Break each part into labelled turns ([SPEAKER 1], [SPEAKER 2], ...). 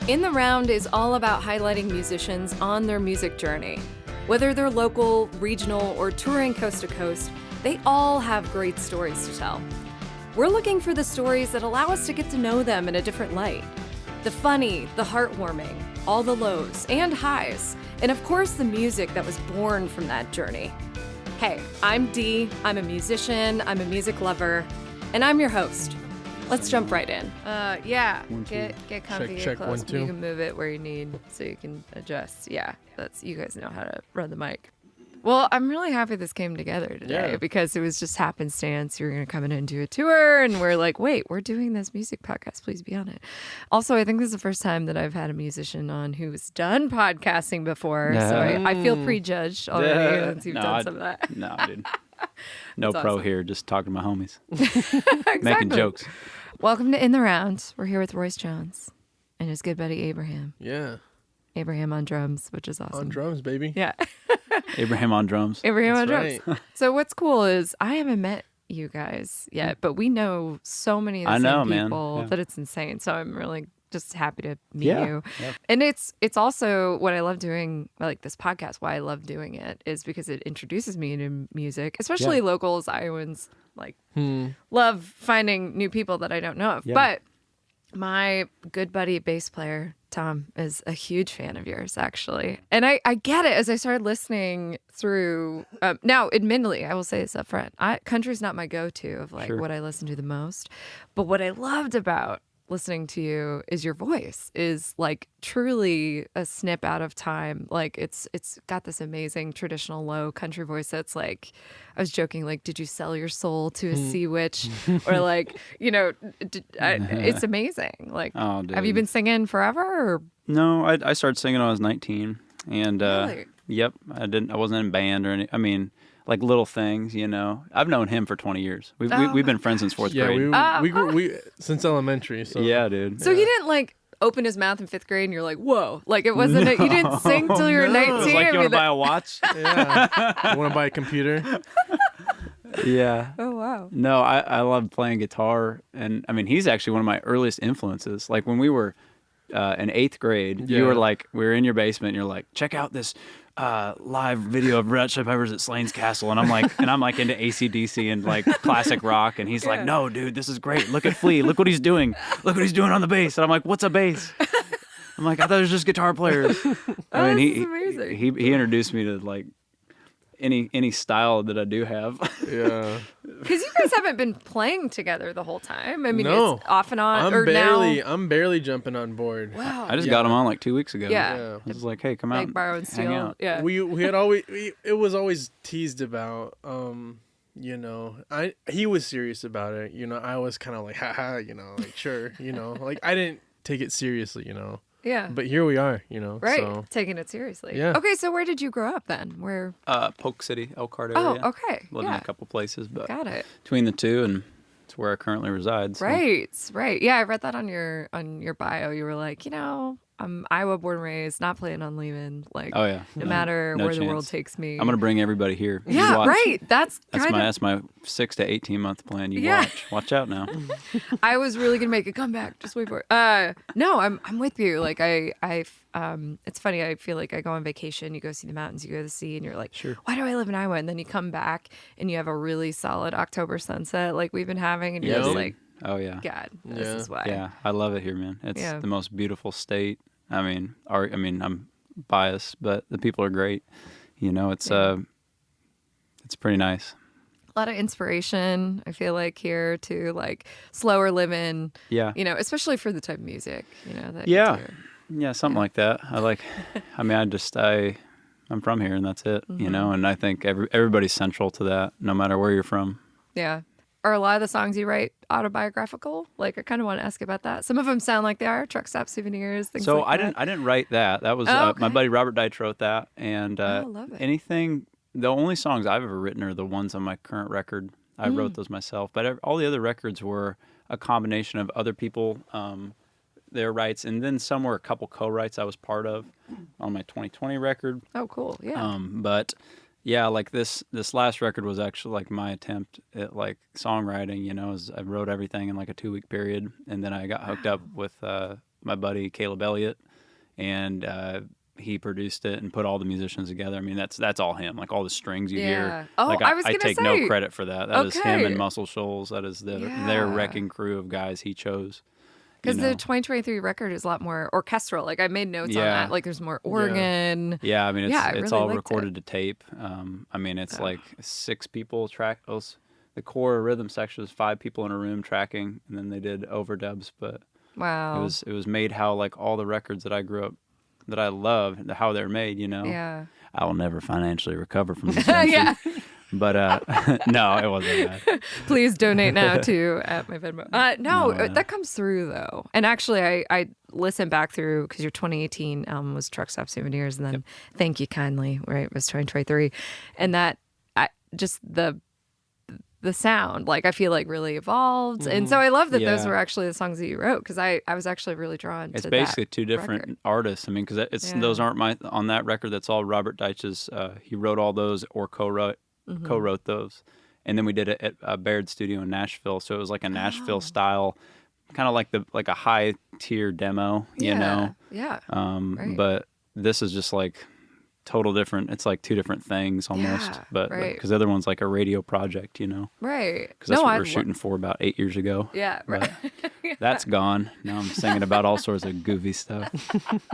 [SPEAKER 1] In the Round is all about highlighting musicians on their music journey. Whether they're local, regional, or touring coast to coast, they all have great stories to tell. We're looking for the stories that allow us to get to know them in a different light. The funny, the heartwarming, all the lows and highs, and of course the music that was born from that journey. Hey, I'm Dee, I'm a musician, I'm a music lover, and I'm your host. Let's jump right in. Yeah, get comfy,
[SPEAKER 2] check,
[SPEAKER 1] get close.
[SPEAKER 2] 1 2.
[SPEAKER 1] You can move it where you need so you can adjust. Yeah, you guys know how to run the mic. Well, I'm really happy this came together today because it was just happenstance. You were going to come in and do a tour, and we're like, wait, we're doing this music podcast. Please be on it. Also, I think this is the first time that I've had a musician on who's done podcasting before, so I feel prejudged already since you've done some of that.
[SPEAKER 3] No, dude. No
[SPEAKER 1] That's
[SPEAKER 3] pro
[SPEAKER 1] awesome.
[SPEAKER 3] here, just talking to my homies.
[SPEAKER 1] Exactly.
[SPEAKER 3] Making jokes.
[SPEAKER 1] Welcome to In the Round. We're here with Royce Johns and his good buddy Abraham.
[SPEAKER 2] Yeah.
[SPEAKER 1] Abraham on drums, which is awesome.
[SPEAKER 2] On drums, baby.
[SPEAKER 1] Yeah.
[SPEAKER 3] Abraham on drums.
[SPEAKER 1] Abraham on
[SPEAKER 2] That's
[SPEAKER 1] drums. So what's cool is I haven't met you guys yet, but we know so many of the
[SPEAKER 3] I know,
[SPEAKER 1] same
[SPEAKER 3] man.
[SPEAKER 1] people
[SPEAKER 3] Yeah.
[SPEAKER 1] that it's insane. So I'm really just happy to meet
[SPEAKER 3] Yeah.
[SPEAKER 1] you.
[SPEAKER 3] Yeah.
[SPEAKER 1] And it's also what I love doing, like this podcast, why I love doing it is because it introduces me to music, especially locals, Iowans, like love finding new people that I don't know of.
[SPEAKER 3] Yeah.
[SPEAKER 1] But my good buddy bass player, Tom, is a huge fan of yours, actually. And I get it as I started listening through. Now, admittedly, I will say this up front. Country's not my go-to of like what I listen to the most. But what I loved about listening to you is your voice is like truly a snip out of time. Like it's got this amazing traditional low country voice that's like, I was joking, like, did you sell your soul to a sea witch? Or like, it's amazing. Like,
[SPEAKER 3] Oh, dude.
[SPEAKER 1] have you been singing forever? Or?
[SPEAKER 3] No, I started singing when I was 19. And,
[SPEAKER 1] Really?
[SPEAKER 3] yep, I wasn't in band or any, I mean, like little things, you know. I've known him for 20 years. We've been friends since fourth
[SPEAKER 2] Yeah,
[SPEAKER 3] grade.
[SPEAKER 2] we grew since elementary. So
[SPEAKER 3] Yeah, dude.
[SPEAKER 1] So he didn't like open his mouth in fifth grade and you're like, whoa. Like it wasn't, you didn't sing till you were 19.
[SPEAKER 3] It's like, you want to buy a watch?
[SPEAKER 2] yeah. You want to buy a computer?
[SPEAKER 3] Yeah.
[SPEAKER 1] Oh, wow.
[SPEAKER 3] No, I love playing guitar. And, I mean, he's actually one of my earliest influences. Like, when we were in 8th grade, you were like, we were in your basement, and you're like, check out this live video of Red Chili Peppers at Slane's Castle. And I'm like into AC/DC and, like, classic rock. And he's like, no, dude, this is great. Look at Flea. Look what he's doing. Look what he's doing on the bass. And I'm like, what's a bass? I'm like, I thought it was just guitar players. I mean,
[SPEAKER 1] That's amazing.
[SPEAKER 3] he introduced me to, like, any style that I do have.
[SPEAKER 2] Yeah.
[SPEAKER 1] Because you guys haven't been playing together the whole time. I mean,
[SPEAKER 2] No.
[SPEAKER 1] it's off and on.
[SPEAKER 2] I'm barely jumping on board.
[SPEAKER 1] Wow.
[SPEAKER 3] I just got him on like 2 weeks ago.
[SPEAKER 1] Yeah.
[SPEAKER 3] I was like, hey, come out.
[SPEAKER 1] Like borrow and
[SPEAKER 3] hang
[SPEAKER 1] steal.
[SPEAKER 3] out.
[SPEAKER 1] Yeah.
[SPEAKER 2] We had always it was always teased about you know, he was serious about it, you know. I was kind of like haha, you know, like sure, you know, like I didn't take it seriously, you know.
[SPEAKER 1] Yeah.
[SPEAKER 2] But here we are, you know.
[SPEAKER 1] Right.
[SPEAKER 2] So.
[SPEAKER 1] Taking it seriously.
[SPEAKER 2] Yeah.
[SPEAKER 1] Okay, so where did you grow up then? Where?
[SPEAKER 3] Polk City, Elkhart
[SPEAKER 1] Oh,
[SPEAKER 3] area.
[SPEAKER 1] okay.
[SPEAKER 3] Lived in
[SPEAKER 1] Yeah.
[SPEAKER 3] a couple places, but
[SPEAKER 1] Got it.
[SPEAKER 3] between the two, and it's where I currently reside. So.
[SPEAKER 1] Right. Yeah, I read that on your bio. You were like, I'm Iowa born and raised, not planning on leaving. Like,
[SPEAKER 3] Oh yeah.
[SPEAKER 1] no matter
[SPEAKER 3] no
[SPEAKER 1] where the world
[SPEAKER 3] chance.
[SPEAKER 1] takes me.
[SPEAKER 3] I'm gonna bring everybody here. You
[SPEAKER 1] Yeah,
[SPEAKER 3] watch.
[SPEAKER 1] right. That's
[SPEAKER 3] my 6 to 18 month plan. You
[SPEAKER 1] Yeah.
[SPEAKER 3] watch out now.
[SPEAKER 1] I was really gonna make a comeback. Just wait for it. No, I'm with you. Like it's funny. I feel like I go on vacation. You go see the mountains. You go to the sea, and you're like,
[SPEAKER 3] Sure.
[SPEAKER 1] why do I live in Iowa? And then you come back and you have a really solid October sunset, like we've been having, and you're just
[SPEAKER 3] dude.
[SPEAKER 1] like,
[SPEAKER 3] Oh yeah.
[SPEAKER 1] God, this
[SPEAKER 2] Yeah.
[SPEAKER 1] is why.
[SPEAKER 3] Yeah, I love it here, man. It's
[SPEAKER 1] Yeah.
[SPEAKER 3] the most beautiful state. I mean, I'm biased, but the people are great. You know, it's pretty nice.
[SPEAKER 1] A lot of inspiration, I feel like, here to like slower living.
[SPEAKER 3] Yeah.
[SPEAKER 1] Especially for the type of music, that
[SPEAKER 3] Yeah.
[SPEAKER 1] you do.
[SPEAKER 3] Yeah, something like that. I'm from here and that's it,
[SPEAKER 1] Mm-hmm.
[SPEAKER 3] and I think everybody's central to that, no matter where you're from.
[SPEAKER 1] Yeah. Are a lot of the songs you write autobiographical? Like, I kind of want to ask about that. Some of them sound like they are. Truck Stop Souvenirs, things
[SPEAKER 3] So
[SPEAKER 1] like that.
[SPEAKER 3] I didn't write that. That was
[SPEAKER 1] Oh, okay.
[SPEAKER 3] my buddy Robert Deitch wrote that, and
[SPEAKER 1] love it.
[SPEAKER 3] the only songs I've ever written are the ones on my current record. I wrote those myself, but all the other records were a combination of other people, their rights, and then some were a couple co-writes I was part of on my 2020 record.
[SPEAKER 1] Oh, cool. Yeah.
[SPEAKER 3] But yeah, like this last record was actually like my attempt at like songwriting, as I wrote everything in like a 2-week period, and then I got hooked up with my buddy Caleb Elliott, and he produced it and put all the musicians together. I mean, that's all him. Like all the strings you hear.
[SPEAKER 1] Oh,
[SPEAKER 3] like
[SPEAKER 1] I was gonna
[SPEAKER 3] take
[SPEAKER 1] say.
[SPEAKER 3] no credit for that. That is him
[SPEAKER 1] Okay.
[SPEAKER 3] and Muscle Shoals. That is their wrecking crew of guys he chose.
[SPEAKER 1] Because the 2023 record is a lot more orchestral. Like I made notes on that. Like there's more organ.
[SPEAKER 3] Yeah, I mean it's
[SPEAKER 1] really
[SPEAKER 3] all
[SPEAKER 1] liked
[SPEAKER 3] recorded to tape. I mean it's like 6 people track. The core rhythm section was 5 people in a room tracking, and then they did overdubs. But
[SPEAKER 1] Wow.
[SPEAKER 3] it was made how like all the records that I grew up that I love, how they're made.
[SPEAKER 1] Yeah.
[SPEAKER 3] I will never financially recover from this.
[SPEAKER 1] Yeah.
[SPEAKER 3] But no, it wasn't bad.
[SPEAKER 1] Please donate now to at my Venmo. That comes through though. And actually, I listened back through because your 2018 album was Truck Stop Souvenirs, and then Thank You Kindly, right? It was 2023, and that just the sound, like I feel like really evolved, and so I love that those were actually the songs that you wrote because I was actually really drawn to
[SPEAKER 3] it's
[SPEAKER 1] that.
[SPEAKER 3] Basically 2 different artists. I mean, because those aren't on that record. That's all Robert Deitch's. He wrote all those or co-wrote those, and then we did it at Baird Studio in Nashville. So it was like a Nashville style, kind of like a high tier demo, you know.
[SPEAKER 1] Yeah. Right.
[SPEAKER 3] But this is just like total different. It's like 2 different things almost. But because the other one's like a radio project, you know.
[SPEAKER 1] Right.
[SPEAKER 3] Because that's what we were shooting for about 8 years ago.
[SPEAKER 1] Yeah. Right.
[SPEAKER 3] That's gone. Now I'm singing about all sorts of goofy stuff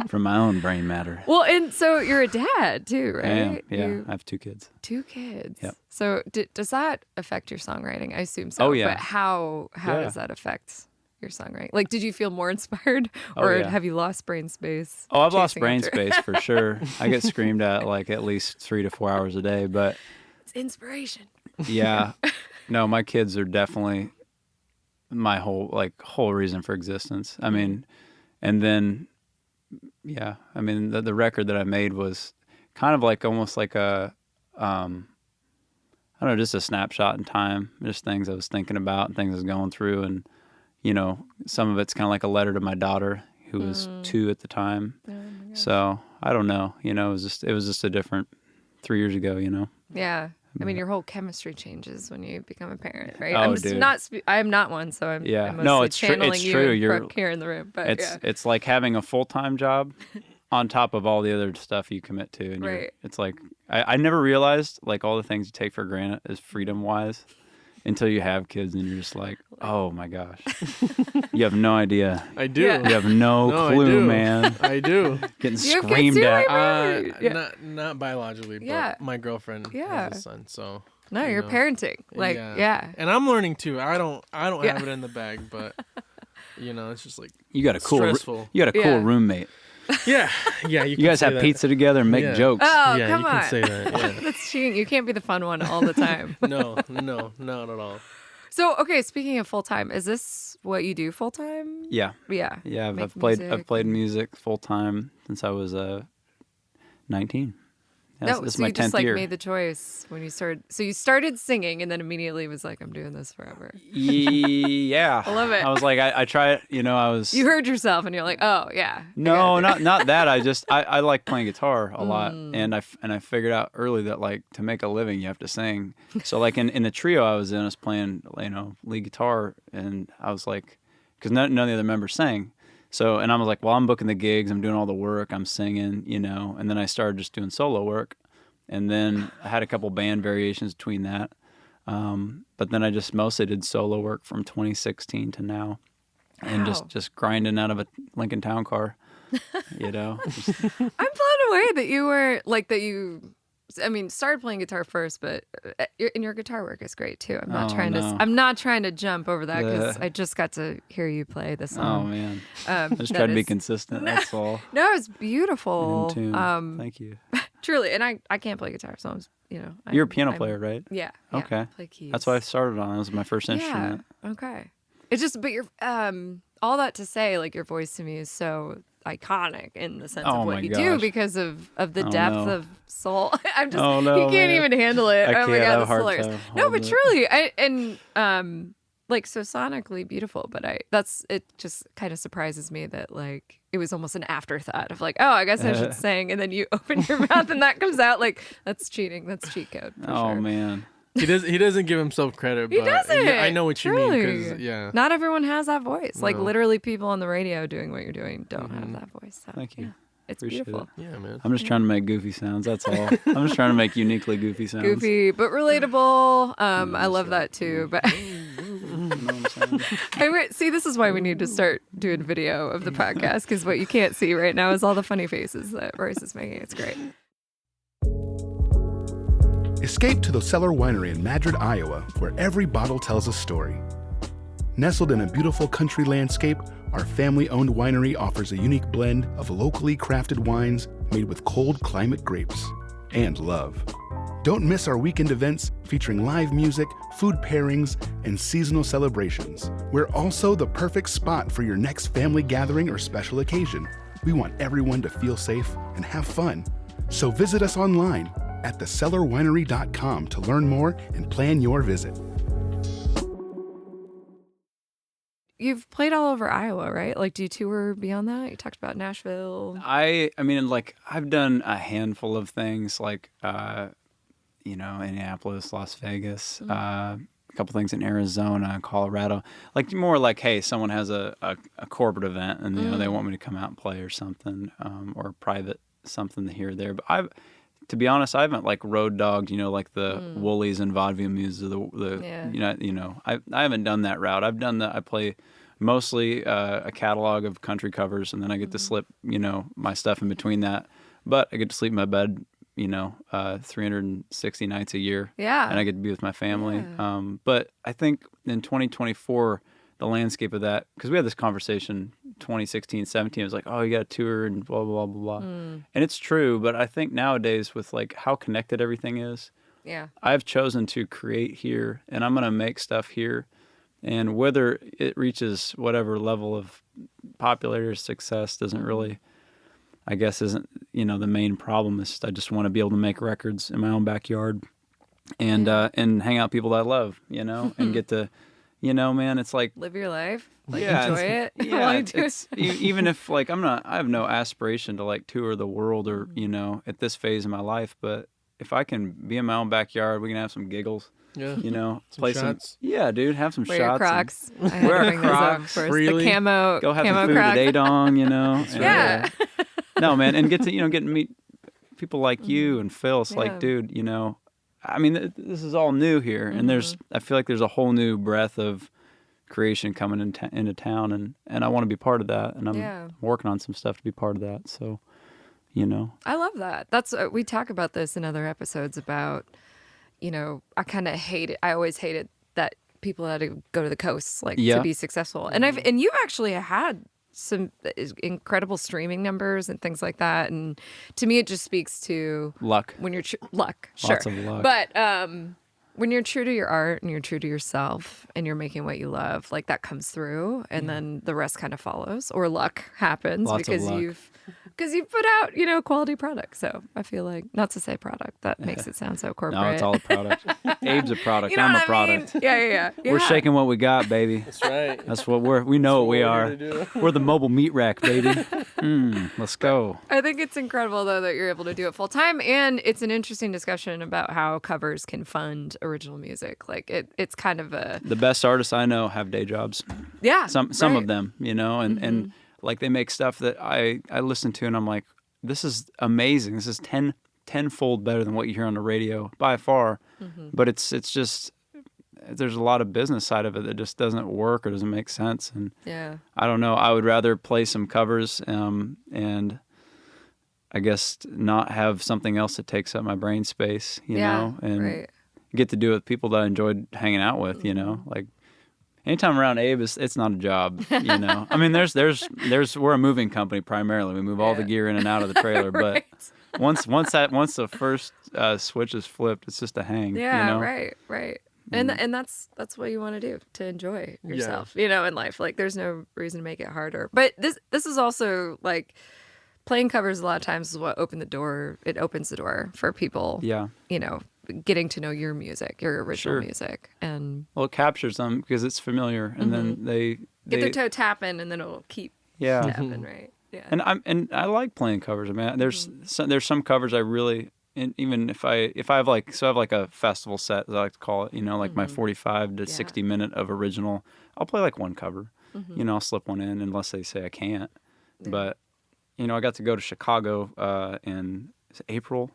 [SPEAKER 3] from my own brain matter.
[SPEAKER 1] Well, and so you're a dad too, right?
[SPEAKER 3] I am. Yeah, I have 2 kids.
[SPEAKER 1] 2 kids.
[SPEAKER 3] Yep.
[SPEAKER 1] So does that affect your songwriting? I assume so.
[SPEAKER 3] Oh, yeah.
[SPEAKER 1] But how does that affect your songwriting? Like, did you feel more inspired, or have you lost brain space?
[SPEAKER 3] Oh, I've lost brain space for sure. I get screamed at like at least 3 to 4 hours a day, but
[SPEAKER 1] it's inspiration.
[SPEAKER 3] Yeah, no, my kids are definitely my whole reason for existence. I mean, and then I mean the record that I made was kind of like almost like a I don't know, just a snapshot in time, just things I was thinking about and things I was going through, and some of it's kind of like a letter to my daughter who was 2 at the time. Oh my gosh. So I don't know, it was just a different 3 years ago,
[SPEAKER 1] Yeah. I mean, your whole chemistry changes when you become a parent, right?
[SPEAKER 3] Oh,
[SPEAKER 1] I'm not one, so I'm mostly
[SPEAKER 3] no, it's
[SPEAKER 1] channeling
[SPEAKER 3] it's
[SPEAKER 1] you
[SPEAKER 3] true.
[SPEAKER 1] and
[SPEAKER 3] You're
[SPEAKER 1] Brooke here in the room. But
[SPEAKER 3] it's like having a full-time job on top of all the other stuff you commit to, and it's like I never realized like all the things you take for granted as freedom-wise until you have kids, and you're just like, oh my gosh, you have no idea.
[SPEAKER 2] I do.
[SPEAKER 3] You have no clue, man.
[SPEAKER 2] I do.
[SPEAKER 3] Getting screamed at.
[SPEAKER 2] Not biologically, but my girlfriend has a son, so.
[SPEAKER 1] No, you're parenting. Like,
[SPEAKER 2] and I'm learning too. I don't have it in the bag, but it's just like
[SPEAKER 3] you got a cool
[SPEAKER 2] stressful.
[SPEAKER 3] You got a cool roommate.
[SPEAKER 2] Yeah. You
[SPEAKER 3] guys have pizza together and make jokes.
[SPEAKER 1] Oh,
[SPEAKER 2] yeah,
[SPEAKER 1] come
[SPEAKER 2] you
[SPEAKER 1] on.
[SPEAKER 2] can say that. Yeah.
[SPEAKER 1] That's cheating. You can't be the fun one all the time.
[SPEAKER 2] No, not at all.
[SPEAKER 1] So, okay, speaking of full time, is this what you do full time?
[SPEAKER 3] Yeah.
[SPEAKER 1] Yeah.
[SPEAKER 3] Yeah, I've played music full time since I was 19. This is
[SPEAKER 1] so
[SPEAKER 3] my
[SPEAKER 1] you just
[SPEAKER 3] 10th year.
[SPEAKER 1] Made the choice when you started. So you started singing and then immediately was like, I'm doing this forever.
[SPEAKER 3] Yeah.
[SPEAKER 1] I love it.
[SPEAKER 3] I was like, I try it, I was.
[SPEAKER 1] You heard yourself and you're like, oh yeah.
[SPEAKER 3] No, not that. I like playing guitar a lot, and I figured out early that like to make a living you have to sing. So like in the trio I was in, I was playing lead guitar, and I was like, because none of the other members sang. So, and I was like, well, I'm booking the gigs, I'm doing all the work, I'm singing, and then I started just doing solo work. And then I had a couple band variations between that. But then I just mostly did solo work from 2016 to now. And just grinding out of a Lincoln Town car, I'm blown
[SPEAKER 1] away that you were like that you. I mean, started playing guitar first, but your guitar work is great too. I'm not trying to jump over that because I just got to hear you play this song.
[SPEAKER 3] Oh man, I just tried to be consistent. That's all.
[SPEAKER 1] No, it's beautiful.
[SPEAKER 3] In tune. Thank you.
[SPEAKER 1] Truly, and I can't play guitar, so
[SPEAKER 3] you're a piano player, right?
[SPEAKER 1] Yeah.
[SPEAKER 3] Okay.
[SPEAKER 1] I play keys.
[SPEAKER 3] That's what I started on. That was my first instrument.
[SPEAKER 1] Okay. It's just, but you're all that to say, like your voice to me is so iconic in the sense of what you do because of the depth of soul. I'm just you can't even handle it. Oh my god, that's hilarious. No, but truly, like so sonically beautiful, but it just kind of surprises me that like it was almost an afterthought of like, oh, I guess I should sing, and then you open your mouth and that comes out. Like that's cheating. That's cheat code.
[SPEAKER 3] Oh
[SPEAKER 1] sure.
[SPEAKER 3] man.
[SPEAKER 2] He doesn't give himself credit,
[SPEAKER 1] He
[SPEAKER 2] but
[SPEAKER 1] doesn't.
[SPEAKER 2] yeah, I know what you mean.
[SPEAKER 1] Truly.
[SPEAKER 2] 'Cause, yeah.
[SPEAKER 1] Not everyone has that voice. Like
[SPEAKER 2] No.
[SPEAKER 1] literally, people on the radio doing what you're doing don't have that voice. So,
[SPEAKER 3] Thank you.
[SPEAKER 1] yeah, it's
[SPEAKER 3] Appreciate
[SPEAKER 1] beautiful.
[SPEAKER 3] it.
[SPEAKER 2] Yeah, man.
[SPEAKER 3] I'm just trying to make goofy sounds. That's all. I'm just trying to make uniquely goofy sounds.
[SPEAKER 1] Goofy but relatable. I love that too. But
[SPEAKER 3] You know what I'm saying?
[SPEAKER 1] see, this is why we need to start doing video of the podcast, because what you can't see right now is all the funny faces that Royce is making. It's great.
[SPEAKER 4] Escape to the Cellar Winery in Madrid, Iowa, where every bottle tells a story. Nestled in a beautiful country landscape, our family-owned winery offers a unique blend of locally crafted wines made with cold climate grapes and love. Don't miss our weekend events featuring live music, food pairings, and seasonal celebrations. We're also the perfect spot for your next family gathering or special occasion. We want everyone to feel safe and have fun. So visit us online at thecellarwinery.com to learn more and plan your visit.
[SPEAKER 1] You've played all over Iowa, right? Like, do you tour beyond that? You talked about Nashville.
[SPEAKER 3] I mean, like, I've done a handful of things, like, Indianapolis, Las Vegas, a couple things in Arizona, Colorado. Like, more like, hey, someone has a corporate event and, they want me to come out and play or something, or private something here or there. But to be honest, I haven't like road dogged, like the Woolies and Vaudeville Muses of I haven't done that route. I play mostly a catalog of country covers, and then I get to slip, my stuff in between that. But I get to sleep in my bed, 360 nights a year.
[SPEAKER 1] Yeah.
[SPEAKER 3] And I get to be with my family.
[SPEAKER 1] Yeah.
[SPEAKER 3] But I think in 2024, the landscape of that, because we had this conversation 2016, 17, it was like, oh, you got to tour and blah, blah, blah, blah. And it's true, but I think nowadays with like how connected everything is, I've chosen to create here, and I'm going to make stuff here. And whether it reaches whatever level of popularity or success doesn't really, I guess, isn't, the main problem. Is I just want to be able to make records in my own backyard and hang out with people that I love, and get to, man, it's like
[SPEAKER 1] Live your life. Like,
[SPEAKER 3] yeah,
[SPEAKER 1] enjoy it.
[SPEAKER 3] Yeah,
[SPEAKER 1] while you do it.
[SPEAKER 3] even if like I have no aspiration to like tour the world or at this phase of my life, but if I can be in my own backyard, we can have some giggles.
[SPEAKER 2] Yeah.
[SPEAKER 3] Play
[SPEAKER 2] shots.
[SPEAKER 3] dude, have some
[SPEAKER 1] Wear
[SPEAKER 3] shots.
[SPEAKER 1] your Crocs. I had to
[SPEAKER 3] Wear
[SPEAKER 1] bring those up
[SPEAKER 3] Crocs
[SPEAKER 1] first.
[SPEAKER 2] freely.
[SPEAKER 1] The camo.
[SPEAKER 3] Go have
[SPEAKER 1] camo
[SPEAKER 3] some food
[SPEAKER 1] Crocs.
[SPEAKER 3] at Adong,
[SPEAKER 1] Yeah.
[SPEAKER 3] No, man, and get to meet people like you and Phil. It's
[SPEAKER 1] Yeah.
[SPEAKER 3] like, dude, I mean, this is all new here, and I feel like there's a whole new breadth of creation coming into town, and I want to be part of that, and I'm working on some stuff to be part of that. So,
[SPEAKER 1] I love that. That's we talk about this in other episodes about, I kind of hate it. I always hated that people had to go to the coasts to be successful, and you've actually had some incredible streaming numbers and things like that, and to me it just speaks to
[SPEAKER 3] luck.
[SPEAKER 1] When you're luck, sure,
[SPEAKER 3] Lots of luck.
[SPEAKER 1] but when you're true to your art and you're true to yourself and you're making what you love, like that comes through, and then the rest kind of follows, or luck happens because you've put out quality product. So I feel like, not to say product, that makes it sound so corporate.
[SPEAKER 3] No, it's all a product. Abe's a product.
[SPEAKER 1] You know
[SPEAKER 3] I'm
[SPEAKER 1] what
[SPEAKER 3] a product.
[SPEAKER 1] I mean? Yeah.
[SPEAKER 3] We're shaking what we got, baby.
[SPEAKER 2] That's right.
[SPEAKER 3] That's what we know what we
[SPEAKER 2] what we're
[SPEAKER 3] are.
[SPEAKER 2] here to do.
[SPEAKER 3] We're the mobile meat rack, baby. Let's go.
[SPEAKER 1] I think it's incredible though that you're able to do it full time, and it's an interesting discussion about how covers can fund original music. Like it's kind of a
[SPEAKER 3] The best artists I know have day jobs. Some
[SPEAKER 1] right.
[SPEAKER 3] of them, and like they make stuff that I listen to and I'm like, this is amazing. This is tenfold better than what you hear on the radio by far. But it's just, there's a lot of business side of it that just doesn't work or doesn't make sense. And I don't know. I would rather play some covers and I guess not have something else that takes up my brain space, and get to do it with people that I enjoyed hanging out with, like anytime around Abe, it's not a job, I mean, we're a moving company primarily. We move all the gear in and out of the trailer, but once the first switch is flipped, it's just a hang.
[SPEAKER 1] Right. And that's what you want to do, to enjoy yourself, in life. Like there's no reason to make it harder. But this is also like playing covers a lot of times is what opens the door for people. Getting to know your music, your original music, and
[SPEAKER 3] it captures them because it's familiar, and then they
[SPEAKER 1] get their toe tapping, and then it'll keep tapping, right? Yeah.
[SPEAKER 3] And I like playing covers. I mean, there's some covers I really and even if I have like, so I have like a festival set, as I like to call it, like my 45 to 60 minute of original, I'll play like one cover, I'll slip one in unless they say I can't. Yeah. But, I got to go to Chicago in April,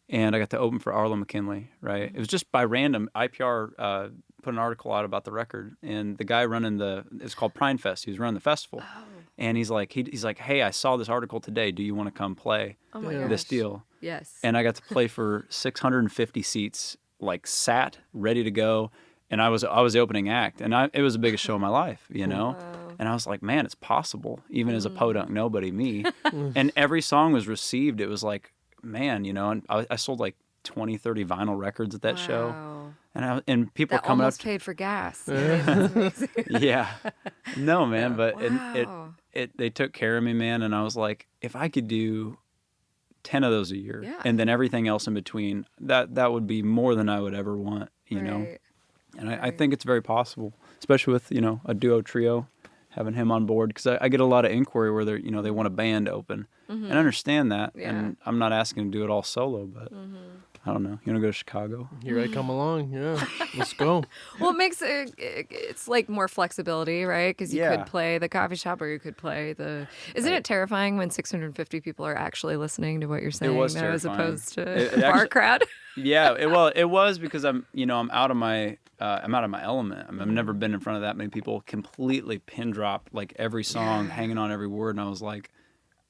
[SPEAKER 3] and I got to open for Arlo McKinley, right? It was just by random. IPR put an article out about the record, and the guy running it's called Prime Fest. He was running the festival. Oh. And he's like, hey, I saw this article today. Do you want to come play this deal?
[SPEAKER 1] Yes.
[SPEAKER 3] And I got to play for 650 seats, like sat, ready to go. And I was the opening act, and it was the biggest show of my life, Wow. And I was like, man, it's possible, even as a podunk nobody, me. And every song was received. It was like, man, and I sold like 20, 30 vinyl records at that show. And people
[SPEAKER 1] that
[SPEAKER 3] were coming
[SPEAKER 1] almost
[SPEAKER 3] up.
[SPEAKER 1] Paid for gas.
[SPEAKER 3] Yeah. No, man, but
[SPEAKER 1] wow.
[SPEAKER 3] they took care of me, man. And I was like, if I could do 10 of those a year, and then everything else in between, that would be more than I would ever want, know. And I think it's very possible, especially with, a duo trio, having him on board, because I get a lot of inquiry where they're, they want a band to open. And I understand that. Yeah. And I'm not asking to do it all solo, but I don't know. You want to go to Chicago?
[SPEAKER 2] Here I come along. Yeah, let's go.
[SPEAKER 1] Well, it makes it's like more flexibility, right? Because you could play the coffee shop, or you could play the. Isn't it terrifying when 650 people are actually listening to what you're saying,
[SPEAKER 3] terrifying.
[SPEAKER 1] As opposed to bar crowd?
[SPEAKER 3] Yeah, it was because I'm out of my element. I've never been in front of that many people. Completely pin drop like every song, hanging on every word, and I was like.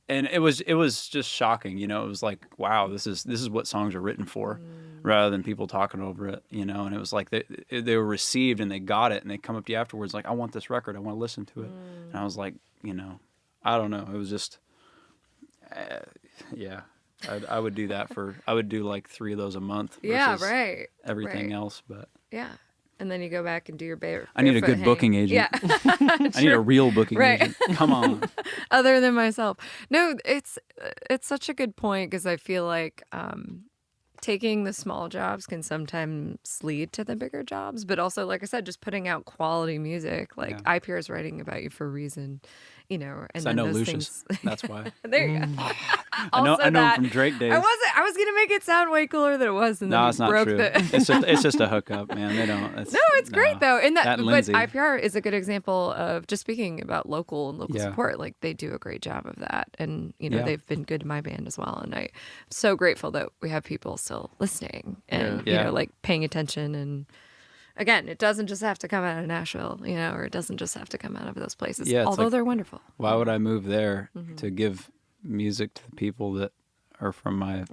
[SPEAKER 3] And it was just shocking, It was like, wow, this is what songs are written for, rather than people talking over it, And it was like they were received and they got it, and they come up to you afterwards like, I want this record, I want to listen to it, and I was like, I don't know, it was just, I would do that I would do like 3 of those a month. Versus everything else, but
[SPEAKER 1] yeah. And then you go back and do your
[SPEAKER 3] I need a good booking agent.
[SPEAKER 1] Yeah.
[SPEAKER 3] I need a real booking agent. Come on.
[SPEAKER 1] Other than myself. No, it's such a good point, because I feel like taking the small jobs can sometimes lead to the bigger jobs. But also, like I said, just putting out quality music. Like IPR is writing about you for a reason, And then
[SPEAKER 3] I know
[SPEAKER 1] those
[SPEAKER 3] Lucius.
[SPEAKER 1] Things...
[SPEAKER 3] That's why.
[SPEAKER 1] There you go.
[SPEAKER 3] I know him from Drake days.
[SPEAKER 1] I was gonna make it sound way cooler than it was, and then
[SPEAKER 3] no, it's not
[SPEAKER 1] broke
[SPEAKER 3] true.
[SPEAKER 1] The...
[SPEAKER 3] it's just a hookup, man. They don't.
[SPEAKER 1] It's great though, and
[SPEAKER 3] that
[SPEAKER 1] but IPR is a good example of just speaking about local support. Like they do a great job of that, and they've been good to my band as well. And I'm so grateful that we have people still listening and like paying attention. And again, it doesn't just have to come out of Nashville, or it doesn't just have to come out of those places.
[SPEAKER 3] Yeah,
[SPEAKER 1] although they're wonderful.
[SPEAKER 3] Why would I move there to give music to the people that are from my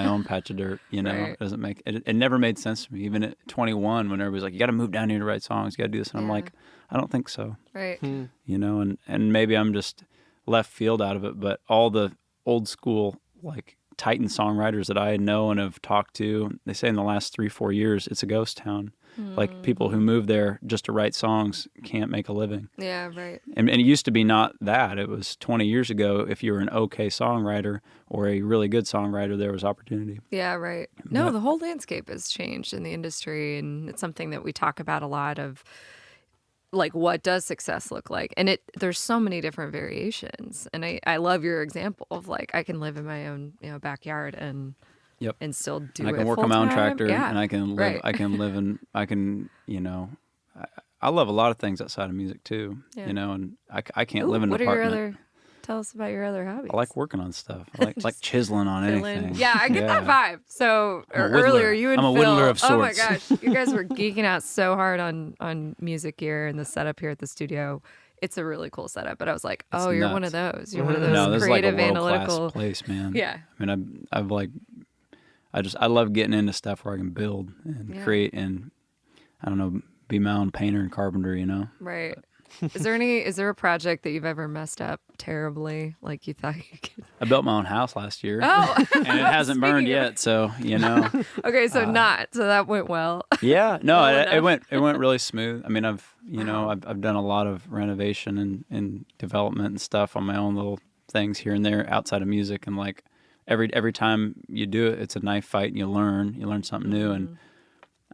[SPEAKER 3] own patch of dirt? Right. It doesn't make it never made sense to me. Even at 21, when everybody's like, you got to move down here to write songs, you got to do this, and I'm like, I don't think so.
[SPEAKER 1] Right.
[SPEAKER 3] And maybe I'm just left field out of it, but all the old school like Titan songwriters that I know and have talked to, they say in the last 3-4 years it's a ghost town. Like people who move there just to write songs can't make a living.
[SPEAKER 1] Yeah, right.
[SPEAKER 3] And it used to be not that. It was 20 years ago, if you were an okay songwriter or a really good songwriter, there was opportunity.
[SPEAKER 1] Yeah, right. No, the whole landscape has changed in the industry, and it's something that we talk about a lot of, like, what does success look like? And there's so many different variations. And I love your example of, like, I can live in my own backyard and still do it.
[SPEAKER 3] I can work on my own tractor, and I can live. Right. I can I love a lot of things outside of music too. And I can't live in an apartment.
[SPEAKER 1] Tell us about your other hobbies.
[SPEAKER 3] I like working on stuff. I like chiseling on anything.
[SPEAKER 1] Yeah, I get that vibe. So earlier you and
[SPEAKER 3] I'm a
[SPEAKER 1] Phil,
[SPEAKER 3] whittler of sorts.
[SPEAKER 1] Oh my gosh, you guys were geeking out so hard on music gear and the setup here at the studio. It's a really cool setup, but I was like, you're nuts. One of those. You're one of those
[SPEAKER 3] no,
[SPEAKER 1] creative,
[SPEAKER 3] like a
[SPEAKER 1] analytical
[SPEAKER 3] place, man.
[SPEAKER 1] Yeah.
[SPEAKER 3] I mean, I've like. I love getting into stuff where I can build and create and, I don't know, be my own painter and carpenter,
[SPEAKER 1] Right. Is there a project that you've ever messed up terribly, like you thought you could?
[SPEAKER 3] I built my own house last year.
[SPEAKER 1] Oh.
[SPEAKER 3] And it hasn't burned yet, so,
[SPEAKER 1] Okay, so that went well.
[SPEAKER 3] Yeah, no, it went really smooth. I mean, I've done a lot of renovation and development and stuff on my own little things here and there outside of music, and like, every time you do it, it's a knife fight, and you learn something new. And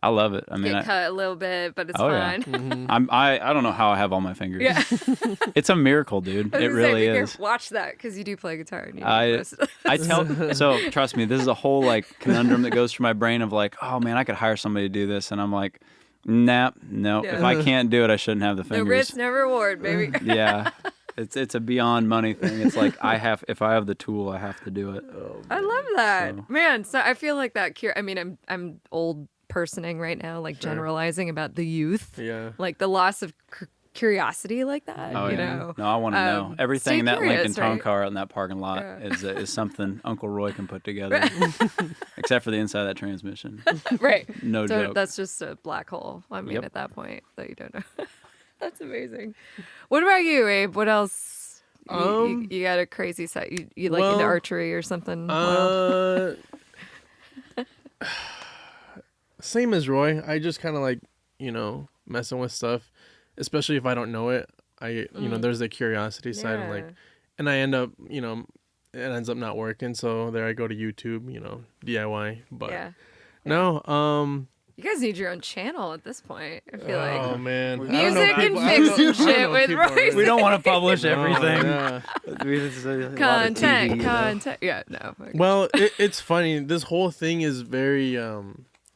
[SPEAKER 3] I love it. I mean,
[SPEAKER 1] get cut a little bit, but it's
[SPEAKER 3] yeah.
[SPEAKER 1] fine.
[SPEAKER 3] I don't know how I have all my fingers.
[SPEAKER 1] Yeah.
[SPEAKER 3] It's a miracle, dude. It really is.
[SPEAKER 1] Watch that because you do play guitar. And you
[SPEAKER 3] I tell so trust me, this is a whole like conundrum that goes through my brain of like, oh man, I could hire somebody to do this, and I'm like, no. If I can't do it, I shouldn't have the fingers.
[SPEAKER 1] No risk, no reward, baby.
[SPEAKER 3] Yeah. It's a beyond money thing. It's like if I have the tool, I have to do it.
[SPEAKER 1] I love that, man. So I feel like that. I mean, I'm old personing right now, like generalizing about the youth.
[SPEAKER 2] Yeah.
[SPEAKER 1] Like the loss of curiosity, like that.
[SPEAKER 3] Oh,
[SPEAKER 1] you
[SPEAKER 3] yeah.
[SPEAKER 1] know.
[SPEAKER 3] No, I want to know everything in that
[SPEAKER 1] curious,
[SPEAKER 3] Lincoln Town
[SPEAKER 1] right?
[SPEAKER 3] car out in that parking lot is something Uncle Roy can put together, except for the inside of that transmission.
[SPEAKER 1] Right.
[SPEAKER 3] No
[SPEAKER 1] So
[SPEAKER 3] joke.
[SPEAKER 1] that's just a black hole. I mean,
[SPEAKER 3] Yep.
[SPEAKER 1] at that point, that you don't know. That's amazing. What about you, Abe? What else? You got a crazy set. You like into archery or something? Wild?
[SPEAKER 2] Same as Roy. I just kind of like, messing with stuff, especially if I don't know it. There's the curiosity side and like, and I end up, it ends up not working. So there I go to YouTube, DIY. But no,
[SPEAKER 1] you guys need your own channel at this point. I feel like.
[SPEAKER 2] Oh man,
[SPEAKER 1] Music and fiction shit with Royce.
[SPEAKER 3] We don't want to publish everything.
[SPEAKER 1] Content. Yeah, no.
[SPEAKER 2] Well, it's funny. This whole thing is very,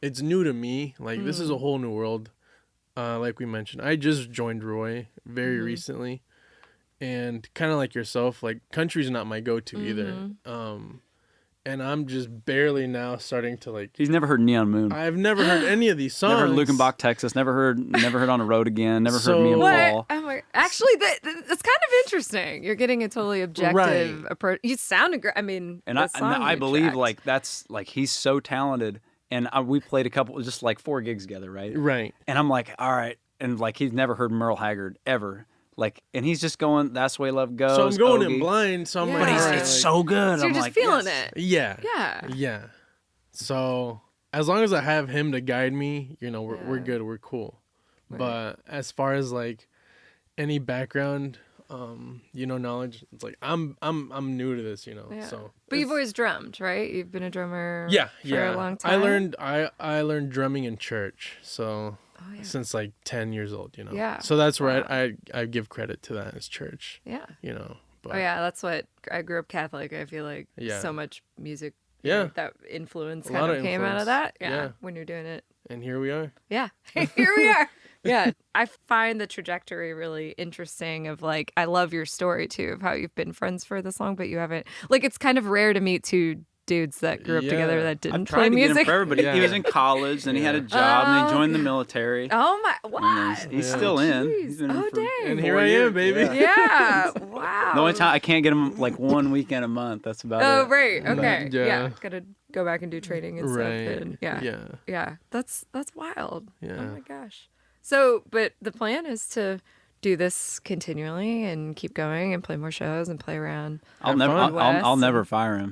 [SPEAKER 2] it's new to me. Like this is a whole new world. Like we mentioned, I just joined Roy very recently, and kind of like yourself, like country's not my go-to either. And I'm just barely now starting to like.
[SPEAKER 3] He's never heard Neon Moon.
[SPEAKER 2] I've never heard any of these songs.
[SPEAKER 3] Never heard Lukenbach, Texas. Never heard On the Road Again. Never heard Me and Paul.
[SPEAKER 1] Oh my, actually, that's kind of interesting. You're getting a totally objective approach. You sounded great. I mean,
[SPEAKER 3] and I believe
[SPEAKER 1] tracked.
[SPEAKER 3] like that's like he's so talented. And we played a couple, just like 4 gigs together, right?
[SPEAKER 2] Right.
[SPEAKER 3] And I'm like, all right. And like he's never heard Merle Haggard ever. Like, and he's just going, That's the Way Love Goes.
[SPEAKER 2] So I'm going in
[SPEAKER 3] Ogie.
[SPEAKER 2] blind. So I'm like,
[SPEAKER 3] But
[SPEAKER 2] all right,
[SPEAKER 3] it's so good.
[SPEAKER 1] So you're
[SPEAKER 3] I'm
[SPEAKER 1] just
[SPEAKER 3] like,
[SPEAKER 1] feeling
[SPEAKER 3] yes.
[SPEAKER 1] it.
[SPEAKER 2] Yeah.
[SPEAKER 1] Yeah.
[SPEAKER 2] So as long as I have him to guide me, we're good. We're cool.
[SPEAKER 1] Right.
[SPEAKER 2] But as far as like any background, knowledge, it's like I'm new to this,
[SPEAKER 1] Yeah.
[SPEAKER 2] So.
[SPEAKER 1] But you've always drummed, right? You've been a drummer. For a long time.
[SPEAKER 2] I learned drumming in church. So. Since like 10 years old,
[SPEAKER 1] Yeah.
[SPEAKER 2] So that's where I give credit to that as church.
[SPEAKER 1] Yeah.
[SPEAKER 2] But,
[SPEAKER 1] Oh yeah, that's what I grew up Catholic. I feel like so much music. That influence kind of came out of that. Yeah. When you're doing it.
[SPEAKER 2] And here we are.
[SPEAKER 1] Yeah. Here we are. Yeah. I find the trajectory really interesting of like, I love your story too of how you've been friends for this long, but you haven't, like, it's kind of rare to meet two dudes that grew up together that didn't play music.
[SPEAKER 3] To get him for everybody. He was in college, and he had a job, and he joined the military.
[SPEAKER 1] Oh my! What?
[SPEAKER 3] He's still in.
[SPEAKER 1] Jeez.
[SPEAKER 3] He's been
[SPEAKER 1] Oh
[SPEAKER 3] in for
[SPEAKER 1] dang!
[SPEAKER 2] And here I am, baby.
[SPEAKER 1] Yeah. Wow.
[SPEAKER 3] The only time I can't get him like 1 weekend a month. That's about it.
[SPEAKER 1] Oh right. Okay.
[SPEAKER 2] Yeah.
[SPEAKER 1] Yeah. Gotta go back and do training and stuff. And
[SPEAKER 2] Yeah.
[SPEAKER 1] Yeah. That's wild.
[SPEAKER 2] Yeah.
[SPEAKER 1] Oh my gosh. So, but the plan is to do this continually and keep going and play more shows and play around.
[SPEAKER 3] I'll never fire him.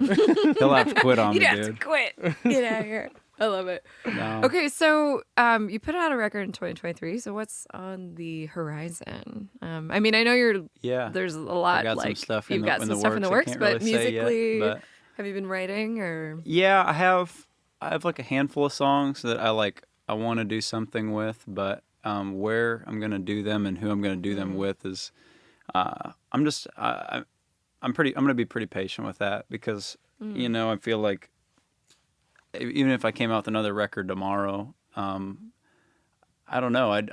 [SPEAKER 3] He'll have to quit on me,
[SPEAKER 1] You'd have
[SPEAKER 3] dude.
[SPEAKER 1] to quit. Get out of here. I love it.
[SPEAKER 3] No.
[SPEAKER 1] Okay, so you put out a record in 2023. So what's on the horizon? I mean, I know there's a lot.
[SPEAKER 3] I got
[SPEAKER 1] like
[SPEAKER 3] some stuff
[SPEAKER 1] you've
[SPEAKER 3] in
[SPEAKER 1] got
[SPEAKER 3] the
[SPEAKER 1] some stuff in the
[SPEAKER 3] works.
[SPEAKER 1] works,
[SPEAKER 3] I
[SPEAKER 1] but
[SPEAKER 3] can't really say
[SPEAKER 1] musically,
[SPEAKER 3] yet, but
[SPEAKER 1] have you been writing or?
[SPEAKER 3] yeah, I have like a handful of songs that I want to do something with, but where I'm gonna do them and who I'm gonna do them with is I'm gonna be pretty patient with that because I feel like even if I came out with another record tomorrow, I don't know. I'm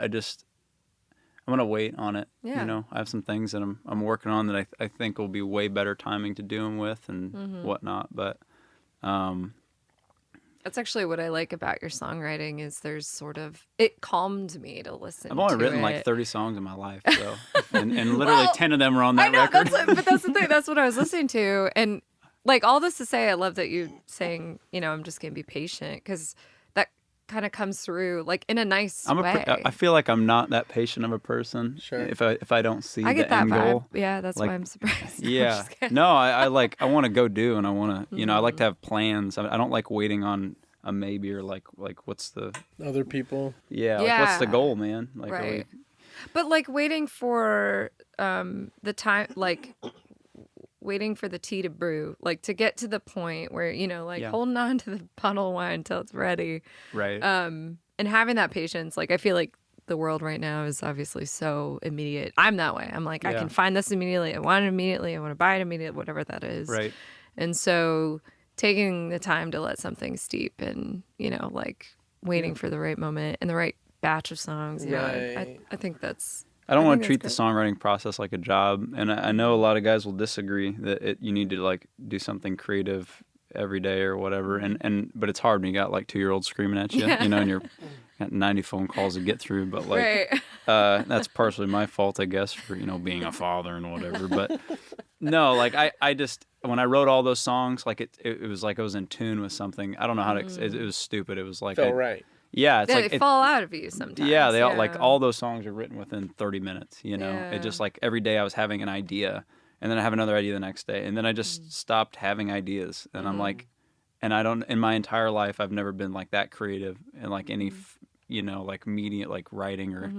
[SPEAKER 3] gonna wait on it.
[SPEAKER 1] Yeah.
[SPEAKER 3] I have some things that I'm working on that I think will be way better timing to do them with and whatnot. But
[SPEAKER 1] that's actually what I like about your songwriting is there's sort of it calmed me to listen.
[SPEAKER 3] I've only written
[SPEAKER 1] it.
[SPEAKER 3] like 30 songs in my life, so and literally 10 of them are on that record.
[SPEAKER 1] But that's the thing. That's what I was listening to, and like all this to say, I love that you saying, I'm just gonna be patient because that kind of comes through like in a nice way.
[SPEAKER 3] I feel like I'm not that patient of a person.
[SPEAKER 2] Sure.
[SPEAKER 3] If I don't see
[SPEAKER 1] I get
[SPEAKER 3] the
[SPEAKER 1] that
[SPEAKER 3] end
[SPEAKER 1] vibe.
[SPEAKER 3] goal.
[SPEAKER 1] Yeah, that's
[SPEAKER 3] like,
[SPEAKER 1] why I'm surprised.
[SPEAKER 3] Yeah. No, I want to go do, and I want to, I like to have plans. I don't like waiting on a maybe or like what's the
[SPEAKER 2] Other people.
[SPEAKER 3] like, what's the goal, man? Like,
[SPEAKER 1] right. But like waiting for the time, like waiting for the tea to brew, like to get to the point where, holding on to the bottle of wine until it's ready.
[SPEAKER 3] Right.
[SPEAKER 1] and having that patience, like I feel like the world right now is obviously so immediate. I'm that way. I'm like, I can find this immediately. I want it immediately. I want to buy it immediately, whatever that is.
[SPEAKER 3] Right.
[SPEAKER 1] And so taking the time to let something steep and, like waiting for the right moment and the right batch of songs. I think that's...
[SPEAKER 3] I don't want to treat the songwriting process like a job. And I know a lot of guys will disagree that you need to like do something creative every day or whatever. But it's hard when you got like 2-year-olds screaming at you, and you're got 90 phone calls to get through. But like, that's partially my fault, I guess, for, being a father and whatever. But no, like I just, when I wrote all those songs, like it was like I was in tune with something. I don't know how to, it was stupid. It was like,
[SPEAKER 2] felt right.
[SPEAKER 3] Yeah, it's
[SPEAKER 1] like they fall out of you sometimes.
[SPEAKER 3] Yeah, they all like all those songs are written within 30 minutes. It just like every day I was having an idea, and then I have another idea the next day, and then I just stopped having ideas, and I'm like, and I don't in my entire life I've never been like that creative in like any like media, like writing or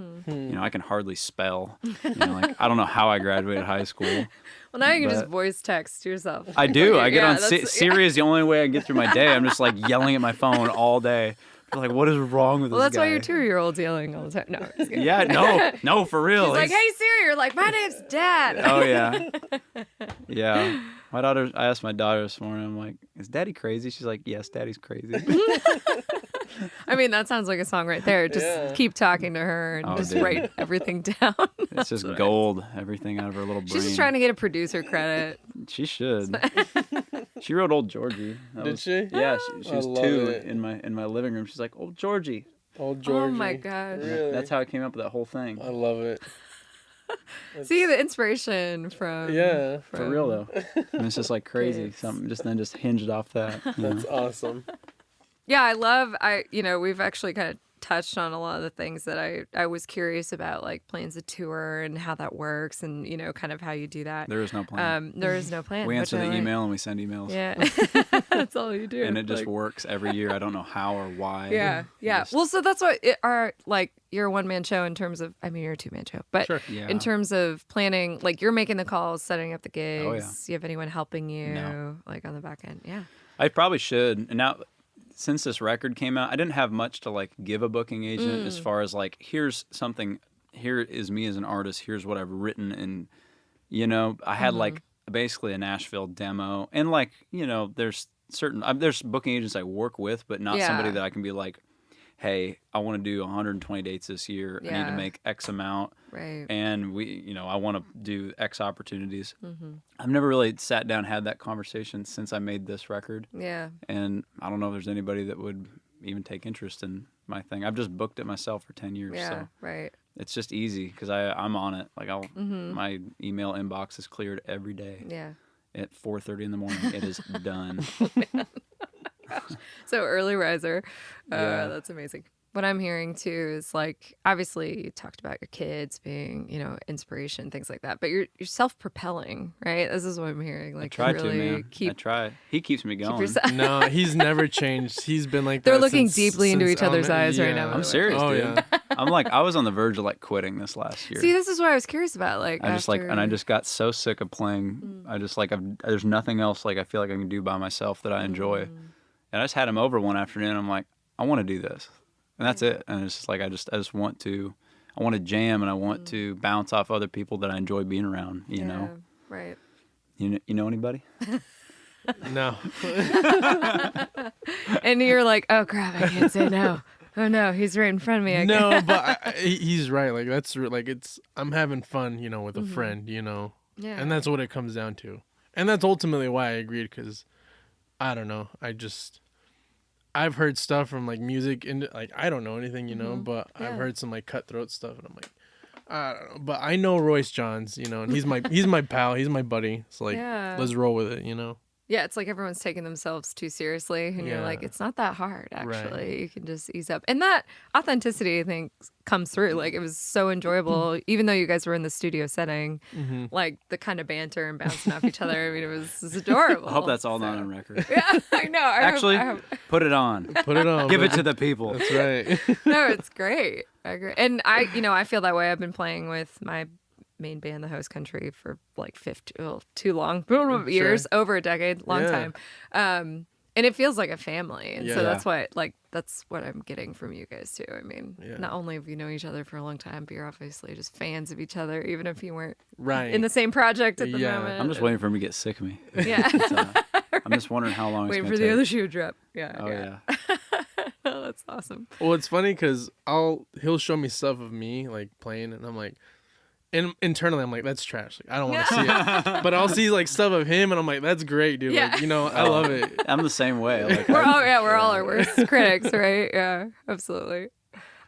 [SPEAKER 3] I can hardly spell. Like I don't know how I graduated high school.
[SPEAKER 1] Well, now you can just voice text yourself.
[SPEAKER 3] I do. I get on Siri is the only way I get through my day. I'm just like yelling at my phone all day. Like, what is wrong with this guy?
[SPEAKER 1] Well, that's why your 2-year-old's yelling all the time. No.
[SPEAKER 3] Yeah, no, for real.
[SPEAKER 1] He's like, hey, Siri. You're like, my name's Dad.
[SPEAKER 3] Oh, yeah. Yeah. I asked my daughter this morning, I'm like, is Daddy crazy? She's like, yes, Daddy's crazy.
[SPEAKER 1] I mean, that sounds like a song right there. Just keep talking to her and write everything down.
[SPEAKER 3] It's just gold, everything out of her little brain.
[SPEAKER 1] She's just trying to get a producer credit.
[SPEAKER 3] She should. She wrote Old Georgie.
[SPEAKER 2] Did she?
[SPEAKER 3] Yeah, she was 2 in my living room. She's like, Old Georgie.
[SPEAKER 2] Old Georgie.
[SPEAKER 1] Oh my gosh.
[SPEAKER 2] Really?
[SPEAKER 3] That's how I came up with that whole thing.
[SPEAKER 2] I love it.
[SPEAKER 1] See the inspiration from...
[SPEAKER 2] Yeah.
[SPEAKER 3] For real, though. And it's just like crazy. Something just hinged off that.
[SPEAKER 2] That's awesome.
[SPEAKER 1] Yeah, we've actually kind of touched on a lot of the things that I was curious about, like plans of tour and how that works and, kind of how you do that.
[SPEAKER 3] There is no plan.
[SPEAKER 1] There is no plan.
[SPEAKER 3] We answer the email and we send emails.
[SPEAKER 1] Yeah. That's all you do.
[SPEAKER 3] And it just works every year. I don't know how or why.
[SPEAKER 1] Yeah. Well, so that's what you're a one-man show in terms of, you're a two-man show, but in terms of planning, like you're making the calls, setting up the gigs.
[SPEAKER 3] Oh, yeah.
[SPEAKER 1] Do you have anyone helping you like on the back end? Yeah.
[SPEAKER 3] I probably should. And now, since this record came out, I didn't have much to like give a booking agent as far as like, here's something, here is me as an artist, here's what I've written. And, I had like basically a Nashville demo. And like, there's there's booking agents I work with, but not somebody that I can be like, hey, I want to do 120 dates this year. I need to make X amount.
[SPEAKER 1] Right.
[SPEAKER 3] And I want to do X opportunities. I've never really sat down and had that conversation since I made this record.
[SPEAKER 1] Yeah.
[SPEAKER 3] And I don't know if there's anybody that would even take interest in my thing. I've just booked it myself for 10 years.
[SPEAKER 1] Yeah,
[SPEAKER 3] so
[SPEAKER 1] right.
[SPEAKER 3] It's just easy because I'm on it. Like my email inbox is cleared every day.
[SPEAKER 1] Yeah.
[SPEAKER 3] At 4:30 in the morning, it is done.
[SPEAKER 1] So early riser. That's amazing. What I'm hearing too is like, obviously you talked about your kids being, inspiration, things like that, but you're self-propelling, right? This is what I'm hearing. Like,
[SPEAKER 3] I try to, man. I try. He keeps me going.
[SPEAKER 2] No, he's never changed. He's been like
[SPEAKER 1] They're
[SPEAKER 2] that
[SPEAKER 1] looking
[SPEAKER 2] since,
[SPEAKER 1] deeply into
[SPEAKER 2] since
[SPEAKER 1] each other's eyes right now.
[SPEAKER 3] I'm serious, dude.
[SPEAKER 2] Yeah.
[SPEAKER 3] I'm like, I was on the verge of like quitting this last year.
[SPEAKER 1] See, this is what I was curious about. Like,
[SPEAKER 3] I just got so sick of playing. I just like, there's nothing else like I feel like I can do by myself that I enjoy. And I just had him over one afternoon. I'm like, I want to do this. And that's it. And it's just like I just want to jam and I want to bounce off other people that I enjoy being around, you know.
[SPEAKER 1] Right.
[SPEAKER 3] You know anybody?
[SPEAKER 2] No.
[SPEAKER 1] And you're like, oh crap, I can't say no. Oh no, he's right in front of me.
[SPEAKER 2] No, but he's right. Like that's like I'm having fun, with a friend,
[SPEAKER 1] Yeah.
[SPEAKER 2] And that's what it comes down to. And that's ultimately why I agreed, because I don't know. I've heard stuff from like music and like I don't know anything, but I've heard some like cutthroat stuff and I'm like, I don't know. But I know Royce Johns, and he's my pal, he's my buddy. So like let's roll with it,
[SPEAKER 1] Yeah, it's like everyone's taking themselves too seriously and you're like, it's not that hard actually. Right. You can just ease up. And that authenticity I think comes through. Like it was so enjoyable, even though you guys were in the studio setting, like the kind of banter and bouncing off each other. I mean, it was adorable.
[SPEAKER 3] I hope that's all not on record.
[SPEAKER 1] Yeah, I know.
[SPEAKER 3] Actually, put it on.
[SPEAKER 2] Put it on.
[SPEAKER 3] Give it to the people.
[SPEAKER 2] That's right.
[SPEAKER 1] No, it's great. I agree. And I feel that way. I've been playing with my main band, the Host Country, for like too long years, over a decade, long time. And it feels like a family. And so
[SPEAKER 2] Yeah.
[SPEAKER 1] that's what I'm getting from you guys too. I mean, not only have you known each other for a long time, but you're obviously just fans of each other, even if you weren't
[SPEAKER 2] Right.
[SPEAKER 1] in the same project at the moment.
[SPEAKER 3] I'm just waiting for him to get sick of me.
[SPEAKER 1] Yeah.
[SPEAKER 3] I'm just wondering how long
[SPEAKER 1] Waiting
[SPEAKER 3] it's
[SPEAKER 1] for
[SPEAKER 3] going to
[SPEAKER 1] the
[SPEAKER 3] take.
[SPEAKER 1] other shoe to drop. Yeah.
[SPEAKER 3] Oh, yeah.
[SPEAKER 1] Oh, that's awesome.
[SPEAKER 2] Well, it's funny because he'll show me stuff of me like playing, and I'm like, and internally I'm like, that's trash. Like I don't want to see it. But I'll see like stuff of him, and I'm like, that's great, dude.
[SPEAKER 1] Yeah.
[SPEAKER 2] Like, I love it.
[SPEAKER 3] I'm the same way. Like,
[SPEAKER 1] We're all our worst critics, right? Yeah, absolutely.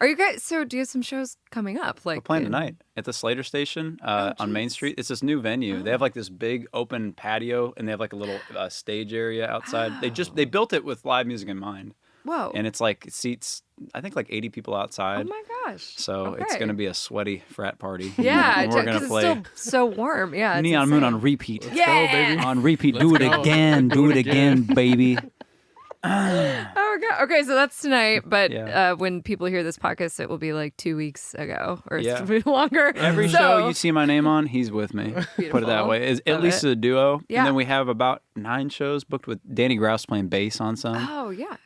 [SPEAKER 1] Are you guys? So do you have some shows coming up? Like
[SPEAKER 3] we're playing tonight at the Slater Station on Main Street. It's this new venue. They have like this big open patio, and they have like a little stage area outside. They built it with live music in mind.
[SPEAKER 1] Whoa.
[SPEAKER 3] And it's like seats, I think like 80 people outside.
[SPEAKER 1] Oh my gosh.
[SPEAKER 3] So it's going to be a sweaty frat party.
[SPEAKER 1] Yeah,
[SPEAKER 3] and we're going to
[SPEAKER 1] it's
[SPEAKER 3] play
[SPEAKER 1] still so warm. Yeah. It's
[SPEAKER 3] Neon Moon
[SPEAKER 1] insane.
[SPEAKER 3] on repeat.
[SPEAKER 2] Let's go, baby.
[SPEAKER 3] On repeat.
[SPEAKER 2] Let's
[SPEAKER 3] Do it
[SPEAKER 2] go.
[SPEAKER 3] again. Do it again, baby.
[SPEAKER 1] Oh god. Okay, so that's tonight. But
[SPEAKER 3] Yeah.
[SPEAKER 1] when people hear this podcast, it will be like 2 weeks ago, or
[SPEAKER 3] Yeah.
[SPEAKER 1] it's longer.
[SPEAKER 3] Every
[SPEAKER 1] So-
[SPEAKER 3] show you see my name on, he's with me. Put it that
[SPEAKER 1] Beautiful.
[SPEAKER 3] way. At
[SPEAKER 1] Love
[SPEAKER 3] least
[SPEAKER 1] it.
[SPEAKER 3] a duo.
[SPEAKER 1] Yeah.
[SPEAKER 3] And then we have about 9 shows booked with Danny Grouse playing bass on some.
[SPEAKER 1] Oh yeah.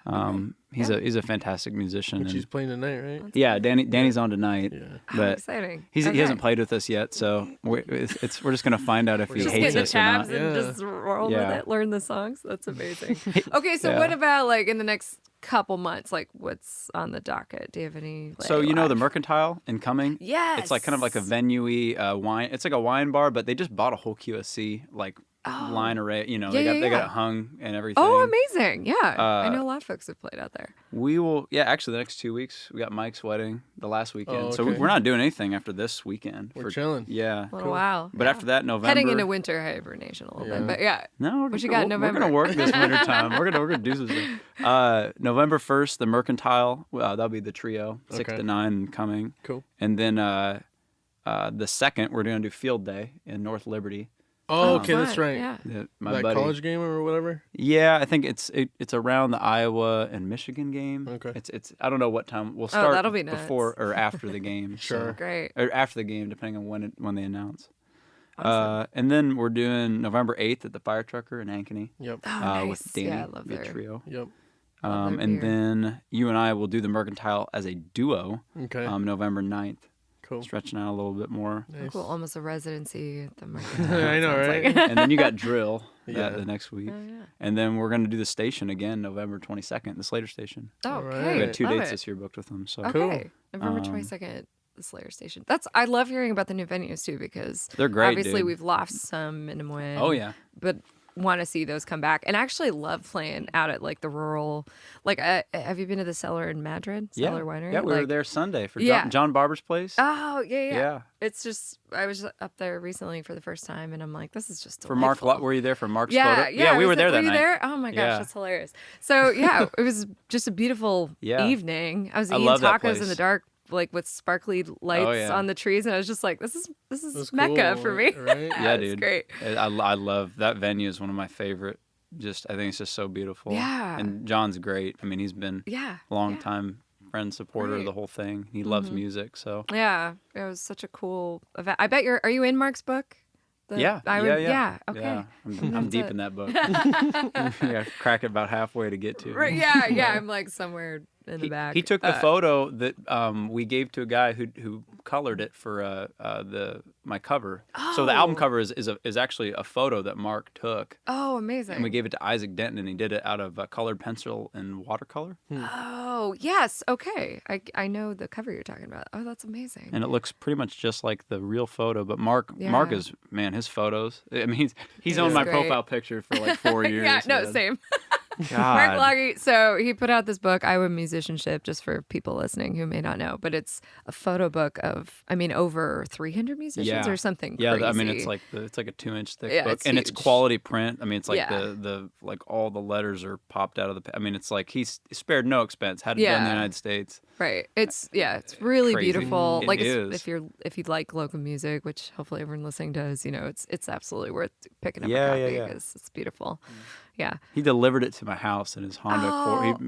[SPEAKER 3] He's a fantastic musician.
[SPEAKER 2] Which
[SPEAKER 3] and-
[SPEAKER 2] he's playing tonight, right?
[SPEAKER 3] yeah, Danny's on tonight.
[SPEAKER 2] Yeah.
[SPEAKER 1] How
[SPEAKER 3] But
[SPEAKER 1] exciting.
[SPEAKER 3] he
[SPEAKER 1] Okay.
[SPEAKER 3] hasn't played with us yet, so we're just gonna find out if he
[SPEAKER 1] Just
[SPEAKER 3] hates
[SPEAKER 1] get the
[SPEAKER 3] us or not.
[SPEAKER 1] tabs and
[SPEAKER 2] Yeah.
[SPEAKER 1] just roll
[SPEAKER 3] Yeah.
[SPEAKER 1] with it. Learn the songs. That's amazing. Okay, so
[SPEAKER 3] Yeah.
[SPEAKER 1] what about like in the next couple months? Like what's on the docket? Do you have any? Like,
[SPEAKER 3] So the
[SPEAKER 1] live-
[SPEAKER 3] Mercantile in Cumming?
[SPEAKER 1] Yes.
[SPEAKER 3] It's like kind of like a venue-y wine. It's like a wine bar, but they just bought a whole QSC like line array. They got it hung and everything.
[SPEAKER 1] Oh, amazing! Yeah, I
[SPEAKER 3] Uh,
[SPEAKER 1] know a lot of folks have played out there.
[SPEAKER 3] We will. Yeah, actually, the next 2 weeks we got Mike's wedding the last weekend,
[SPEAKER 2] Oh,
[SPEAKER 3] so
[SPEAKER 2] okay.
[SPEAKER 3] we're not doing anything after this weekend.
[SPEAKER 2] We're chilling.
[SPEAKER 3] Yeah.
[SPEAKER 1] A little while.
[SPEAKER 3] But
[SPEAKER 1] yeah.
[SPEAKER 3] after that, November.
[SPEAKER 1] Heading into winter hibernation a little bit, but yeah.
[SPEAKER 3] No,
[SPEAKER 1] What you got in
[SPEAKER 3] We're
[SPEAKER 1] November?
[SPEAKER 3] gonna work this winter time. We're gonna do something. November 1st, the Mercantile. That'll be the trio, 6
[SPEAKER 2] Okay.
[SPEAKER 3] to 9 coming.
[SPEAKER 2] Cool.
[SPEAKER 3] And then the 2nd, we're gonna do Field Day in North Liberty.
[SPEAKER 2] Oh, okay,
[SPEAKER 1] fun.
[SPEAKER 2] that's right.
[SPEAKER 1] Yeah.
[SPEAKER 3] My
[SPEAKER 2] That
[SPEAKER 3] buddy.
[SPEAKER 2] college game or whatever.
[SPEAKER 3] Yeah, I think it's around the Iowa and Michigan game.
[SPEAKER 2] Okay.
[SPEAKER 3] It's I don't know what time we'll start.
[SPEAKER 1] that'll be nuts.
[SPEAKER 3] before or after the game.
[SPEAKER 2] Sure.
[SPEAKER 1] Great.
[SPEAKER 3] Or after the game, depending on when they announce.
[SPEAKER 1] Awesome.
[SPEAKER 3] And then we're doing November 8th at the Fire Trucker in Ankeny.
[SPEAKER 2] Yep.
[SPEAKER 1] Oh, nice.
[SPEAKER 3] With Danny,
[SPEAKER 1] Yeah, I love
[SPEAKER 3] the
[SPEAKER 1] their.
[SPEAKER 3] trio.
[SPEAKER 2] Yep.
[SPEAKER 1] Love their
[SPEAKER 3] And
[SPEAKER 1] beer.
[SPEAKER 3] then you and I will do the Mercantile as a duo.
[SPEAKER 2] Okay.
[SPEAKER 3] November 9th.
[SPEAKER 2] Cool.
[SPEAKER 3] Stretching out a little bit more.
[SPEAKER 1] Oh,
[SPEAKER 2] Nice.
[SPEAKER 1] cool. Almost a residency at the market.
[SPEAKER 2] I know, right?
[SPEAKER 3] And then you got Drill
[SPEAKER 2] Yeah.
[SPEAKER 3] the next week.
[SPEAKER 1] Oh, yeah.
[SPEAKER 3] And then we're going to do the station again, November 22nd, the Slater Station.
[SPEAKER 1] Oh,
[SPEAKER 2] All
[SPEAKER 1] okay.
[SPEAKER 2] right.
[SPEAKER 3] We had 2
[SPEAKER 1] Love
[SPEAKER 3] dates
[SPEAKER 1] it.
[SPEAKER 3] this year booked with them. So
[SPEAKER 1] Okay.
[SPEAKER 2] Cool.
[SPEAKER 1] November 22nd, the Slayer Station. I love hearing about the new venues too, because
[SPEAKER 3] They're great,
[SPEAKER 1] obviously
[SPEAKER 3] dude.
[SPEAKER 1] we've lost some in Des Moines.
[SPEAKER 3] Oh, yeah.
[SPEAKER 1] But want to see those come back, and actually love playing out at like the rural. Like, have you been to the Cellar in Madrid? Cellar Winery.
[SPEAKER 3] Yeah, we were
[SPEAKER 1] Like-
[SPEAKER 3] there Sunday for
[SPEAKER 1] Yeah.
[SPEAKER 3] John Barber's place.
[SPEAKER 1] Oh yeah.
[SPEAKER 3] Yeah.
[SPEAKER 1] It's just I was up there recently for the first time, and I'm like, this is just
[SPEAKER 3] For Mark,
[SPEAKER 1] delightful.
[SPEAKER 3] were you there for Mark's
[SPEAKER 1] Yeah,
[SPEAKER 3] photo?
[SPEAKER 1] yeah.
[SPEAKER 3] we were there
[SPEAKER 1] were
[SPEAKER 3] that
[SPEAKER 1] you
[SPEAKER 3] night.
[SPEAKER 1] there? Oh my gosh,
[SPEAKER 3] Yeah.
[SPEAKER 1] that's hilarious. So yeah, it was just a beautiful
[SPEAKER 3] Yeah.
[SPEAKER 1] evening. I was
[SPEAKER 3] I
[SPEAKER 1] eating
[SPEAKER 3] love that
[SPEAKER 1] tacos in
[SPEAKER 3] place.
[SPEAKER 1] the dark, like with sparkly lights
[SPEAKER 3] yeah.
[SPEAKER 1] on the trees, and I was just like, this is
[SPEAKER 2] That's
[SPEAKER 1] Mecca
[SPEAKER 2] cool,
[SPEAKER 1] for me.
[SPEAKER 2] right?
[SPEAKER 3] Yeah,
[SPEAKER 1] it's
[SPEAKER 3] dude.
[SPEAKER 1] great.
[SPEAKER 3] I love that venue. Is one of my favorite. I think it's just so beautiful.
[SPEAKER 1] Yeah.
[SPEAKER 3] And John's great. I mean, he's been
[SPEAKER 1] Yeah.
[SPEAKER 3] a long time friend, supporter of
[SPEAKER 1] Right.
[SPEAKER 3] the whole thing. He loves music, so
[SPEAKER 1] Yeah, it was such a cool event. I bet are you in Mark's book?
[SPEAKER 3] yeah.
[SPEAKER 1] Yeah. Okay.
[SPEAKER 3] Yeah. I'm deep in that book. Yeah, crack it about halfway to get to.
[SPEAKER 1] Right. Yeah. I'm like somewhere in the back.
[SPEAKER 3] He took the photo that we gave to a guy who colored it for my cover. So the album
[SPEAKER 1] Oh.
[SPEAKER 3] cover is actually a photo that Mark took,
[SPEAKER 1] Oh, amazing.
[SPEAKER 3] and we gave it to Isaac Denton, and he did it out of colored pencil and watercolor,
[SPEAKER 1] Oh, yes. Okay. I know the cover you're talking about. Oh, that's amazing.
[SPEAKER 3] and it looks pretty much just like the real photo. But Mark
[SPEAKER 1] Yeah.
[SPEAKER 3] is, man, his photos. I mean, he's owned my
[SPEAKER 1] great.
[SPEAKER 3] profile picture for like 4 years.
[SPEAKER 1] Yeah, no,
[SPEAKER 3] man.
[SPEAKER 1] same. Mark
[SPEAKER 3] God.
[SPEAKER 1] Loggy. So he put out this book, Iowa Musicianship, just for people listening who may not know, but it's a photo book of, over 300 musicians or something
[SPEAKER 3] Yeah,
[SPEAKER 1] crazy.
[SPEAKER 3] I mean, it's like a 2-inch thick
[SPEAKER 1] Yeah,
[SPEAKER 3] book,
[SPEAKER 1] it's
[SPEAKER 3] and it's
[SPEAKER 1] huge.
[SPEAKER 3] quality print. I mean, it's like
[SPEAKER 1] Yeah.
[SPEAKER 3] the like all the letters are popped out of the. I mean, it's like he spared no expense. Had it done in the
[SPEAKER 1] Yeah.
[SPEAKER 3] United States.
[SPEAKER 1] Right. It's really
[SPEAKER 3] Crazy.
[SPEAKER 1] beautiful.
[SPEAKER 3] It
[SPEAKER 1] Like
[SPEAKER 3] is.
[SPEAKER 1] if you like local music, which hopefully everyone listening does, it's absolutely worth picking up
[SPEAKER 3] Yeah,
[SPEAKER 1] a
[SPEAKER 3] yeah,
[SPEAKER 1] copy
[SPEAKER 3] yeah.
[SPEAKER 1] because it's beautiful. Yeah.
[SPEAKER 3] He delivered it to my house in his Honda Accord.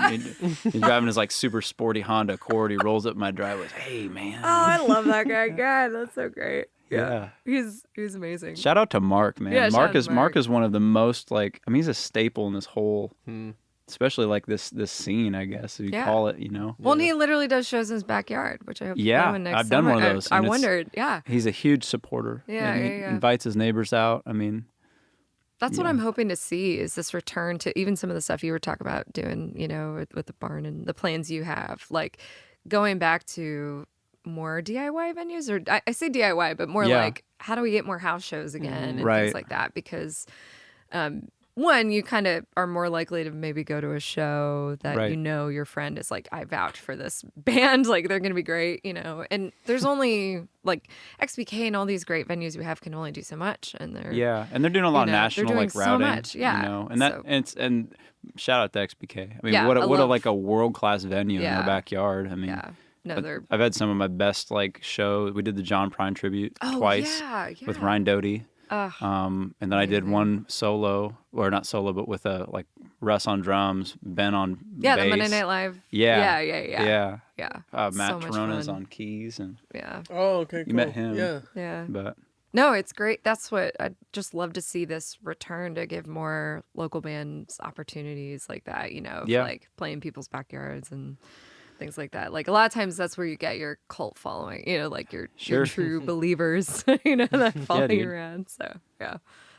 [SPEAKER 3] He's driving his like super sporty Honda Accord. He rolls up my driveway. Hey man.
[SPEAKER 1] Oh, I love that guy. God, that's so great.
[SPEAKER 3] Yeah.
[SPEAKER 1] He's amazing.
[SPEAKER 3] Shout out to Mark, man.
[SPEAKER 1] Yeah, shout out
[SPEAKER 3] Mark
[SPEAKER 1] to
[SPEAKER 3] is
[SPEAKER 1] Mark.
[SPEAKER 3] one of the most he's a staple in this whole especially like this scene, I guess you call it, you know.
[SPEAKER 1] Well, and he literally does shows in his backyard, which I hope
[SPEAKER 3] Yeah,
[SPEAKER 1] to go in next
[SPEAKER 3] I've done
[SPEAKER 1] summer.
[SPEAKER 3] one of those.
[SPEAKER 1] I
[SPEAKER 3] and
[SPEAKER 1] wondered, yeah.
[SPEAKER 3] He's a huge supporter.
[SPEAKER 1] Yeah,
[SPEAKER 3] and he invites his neighbors out. I mean,
[SPEAKER 1] that's what I'm hoping to see is this return to even some of the stuff you were talking about doing, you know, with the barn and the plans you have, like going back to more DIY venues, or I say DIY, but more like how do we get more house shows again and things like that? Because one, you kind of are more likely to maybe go to a show that you know your friend is like, I vouch for this band, like they're gonna be great, you know. And there's only like XBK and all these great venues we have can only do so much, and they're
[SPEAKER 3] and they're doing a lot of national like routing,
[SPEAKER 1] so much,
[SPEAKER 3] you know, and that and shout out to XBK. I mean, what a like a world class venue in their backyard. I mean, I've had some of my best like shows. We did the John Prine tribute twice with Ryan Doty. And then I did one solo, or not solo, but with like Russ on drums, Ben on bass.
[SPEAKER 1] the Monday Night Live.
[SPEAKER 3] Yeah. Matt
[SPEAKER 1] So
[SPEAKER 3] Tarona's on keys, and
[SPEAKER 2] Oh, okay, cool.
[SPEAKER 3] you met him.
[SPEAKER 1] Yeah.
[SPEAKER 3] But
[SPEAKER 1] No, it's great. That's what I just love to see, this return to give more local bands opportunities like that, you know, like playing people's backyards and things like that. Like a lot of times that's where you get your cult following, you know, like your true believers, you know, that follow you around. So yeah,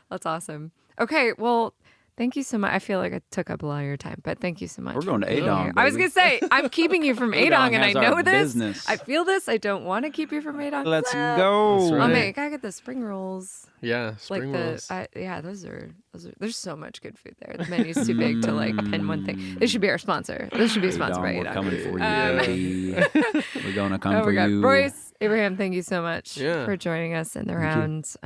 [SPEAKER 1] that's awesome. Okay, well, thank you so much. I feel like I took up a lot of your time, but thank you so much.
[SPEAKER 3] We're going to Adong.
[SPEAKER 1] I was going to say, I'm keeping you from Adong, and I know this.
[SPEAKER 3] Business.
[SPEAKER 1] I feel this. I don't want to keep you from Adong.
[SPEAKER 3] Let's go.
[SPEAKER 2] That's right.
[SPEAKER 1] I gotta get the spring rolls.
[SPEAKER 2] Yeah, spring rolls.
[SPEAKER 1] Those are. There's so much good food there. The menu's too big to like pin one thing. This should be our sponsor. This should be sponsored by
[SPEAKER 3] We're
[SPEAKER 1] Adong.
[SPEAKER 3] coming for you, baby. We're gonna come for you.
[SPEAKER 1] Royce, Abraham, thank you so much
[SPEAKER 2] Yeah.
[SPEAKER 1] for joining us in the rounds.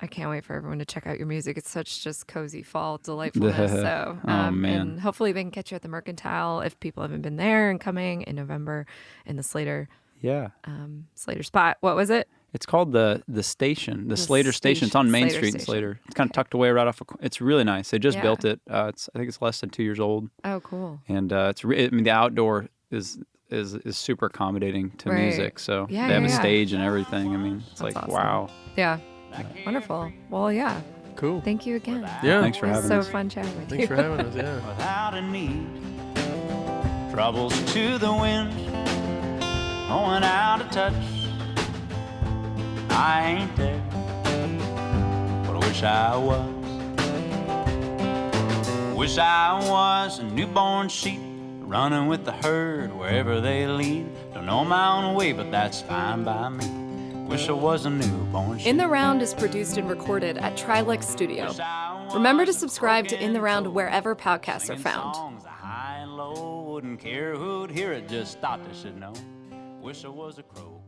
[SPEAKER 1] I can't wait for everyone to check out your music. It's such just cozy fall delightfulness. So,
[SPEAKER 3] man.
[SPEAKER 1] And hopefully they can catch you at the Mercantile if people haven't been there, and coming in November in the Slater. Slater spot. What was it?
[SPEAKER 3] It's called the Station, the Slater Station. It's on Main Street in Slater. It's kind of tucked away right off. It's really nice. They just built it. I think it's less than 2 years old.
[SPEAKER 1] Oh, cool.
[SPEAKER 3] And the outdoor is super accommodating to music. So they have a stage and everything. I mean, it's
[SPEAKER 1] That's
[SPEAKER 3] like
[SPEAKER 1] awesome.
[SPEAKER 3] wow.
[SPEAKER 1] Yeah. Wonderful. Well, yeah.
[SPEAKER 2] Cool.
[SPEAKER 1] Thank you again.
[SPEAKER 2] Yeah.
[SPEAKER 3] Thanks for
[SPEAKER 1] It was
[SPEAKER 3] having
[SPEAKER 1] so
[SPEAKER 3] us.
[SPEAKER 1] fun chatting with
[SPEAKER 2] Thanks
[SPEAKER 1] you.
[SPEAKER 2] for having us. Yeah.
[SPEAKER 5] Without a need, troubles to the wind, going out of touch. I ain't there, but I wish I was. Wish I was a newborn sheep, running with the herd wherever they lead. Don't know my own way, but that's fine by me. Wish I was a newborn sheep.
[SPEAKER 6] In the Round is produced and recorded at Trilix Studio. Remember to subscribe to In the Round wherever podcasts are found.
[SPEAKER 5] Songs, high and low, wouldn't care who'd hear it, just thought they should know. Wish I was a crow.